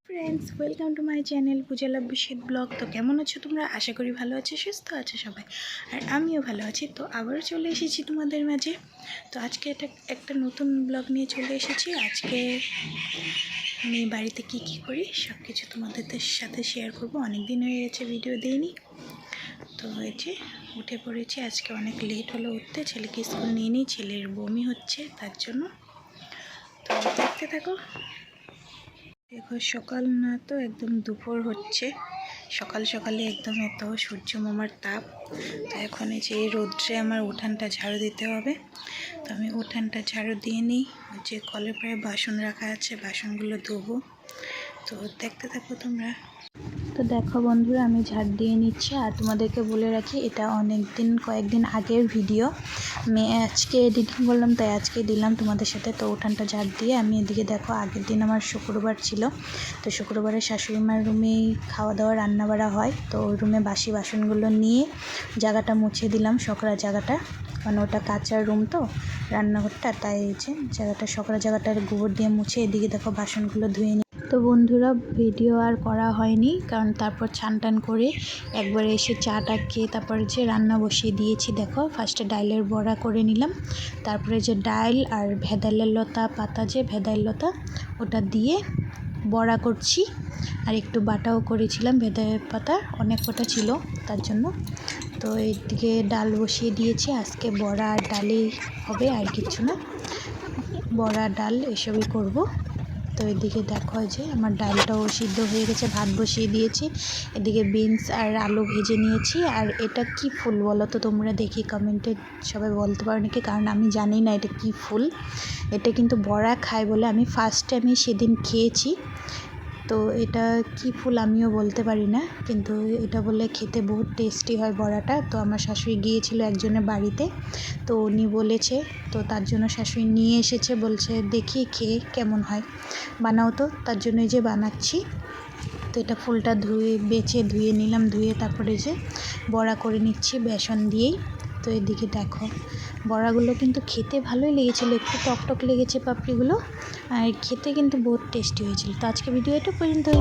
Friends, welcome to my channel পূজালা বিশেষ blog. তো কেমন আছো তোমরা? আশা করি ভালো আছো, সুস্থ আছো সবাই, আর আমিও ভালো আছি। তো আবারও চলে এসেছি তোমাদের মাঝে। তো আজকে একটা নতুন ব্লগ নিয়ে চলে এসেছি। আজকে আমি বাড়িতে কি করি সব কিছু তোমাদের সাথে শেয়ার করব। অনেক দিন হয়ে গেছে ভিডিও দিইনি। তো হয়েছে উঠে পড়েছি। আজকে অনেক লেট হলো উঠতে, ছেলেকে স্কুল নিয়ে নিই, ছেলের বমি হচ্ছে তার জন্য। তো দেখতে থাকো। দেখো, সকাল না তো একদম দুপুর হচ্ছে। সকাল সকালে একদম এত সূর্য মামার তাপ। তো এখন এই যে রোদ্রে আমার উঠানটা ঝাড়ু দিতে হবে। তো আমি উঠানটা ঝাড়ু দিয়ে নিই। যে কলের পাড়ে বাসন রাখা আছে, বাসনগুলো ধোবো। তো দেখতে থাকো তোমরা। তো দেখো বন্ধুরা, আমি ঝাড় দিয়ে নিচ্ছি। আর তোমাদেরকে বলে রাখি, এটা কয়েকদিন আগের ভিডিও। আমি আজকে এডিটিং করলাম, তাই আজকে দিলাম তোমাদের সাথে। তো উঠানটা ঝাড় দিয়ে আমি এদিকে দেখো, আগের দিন আমার শুক্রবার ছিল। তো শুক্রবারে শাশুড়ি মার রুমেই খাওয়া দাওয়া রান্না বাড়া হয়। তো ওই রুমে বাসি বাসনগুলো নিয়ে জায়গাটা মুছে দিলাম, সকরা জায়গাটা। কারণ ওটা কাঁচার রুম তো, রান্নাঘরটা, তাই হচ্ছে সকরা জায়গাটা গোবর দিয়ে মুছে এদিকে দেখো বাসনগুলো ধুয়ে নিই। তো বন্ধুরা, ভিডিও আর করা হয়নি, কারণ তারপর ছান করে একবারে এসে চাটা খেয়ে তারপরে যে রান্না বসিয়ে দিয়েছি। দেখো, ফার্স্টে ডাইলের বড়া করে নিলাম, তারপরে যে ডাইল আর ভেদাইলের লতা পাতা, যে ভেদাইল লতা, ওটা দিয়ে বড়া করছি। আর একটু বাটাও করেছিলাম ভেদাইল পাতা, অনেক কটা ছিল তার জন্য। তো এইদিকে ডাল বসিয়ে দিয়েছি। আজকে বড়া আর ডালই হবে, আর কিছু না। বড়া ডাল এসবই করব। তো এদিকে দেখো যে আমার ডালটাও সিদ্ধ হয়ে গেছে, ভাত বসিয়ে দিয়েছি। এদিকে বিনস আর আলু ভেজে নিয়েছি। আর এটা কি ফুল বলো তো তোমরা, দেখি কমেন্টে সবাই বলতে পারো নাকি, কারণ আমি জানি না এটা কি ফুল। এটা কিন্তু বড়া খায় বলে আমি সেদিন খেয়েছি। তো এটা কি ফুল আমিও বলতে পারি না, কিন্তু এটা বলে খেতে বহুত টেস্টি হয় বড়াটা। তো আমার শাশুড়ি গিয়েছিল একজনের বাড়িতে, তো উনি বলেছে, তো তার জন্য শাশুড়ি নিয়ে এসেছে, বলছে দেখি খেয়ে কেমন হয়, বানাও তো। তার জন্যই যে বানাচ্ছি। তো এটা ফুলটা ধুয়ে নিলাম, ধুয়ে তারপরে যে বড়া করে নিচ্ছি বেসন দিয়েই। তো এদিকে দেখো, বড়াগুলো কিন্তু খেতে ভালোই লেগেছিলো, একটু টকটক লেগেছে পাপড়িগুলো, আর খেতে কিন্তু বহুত টেস্টি হয়েছিল। তো আজকে ভিডিও এটা পর্যন্তই।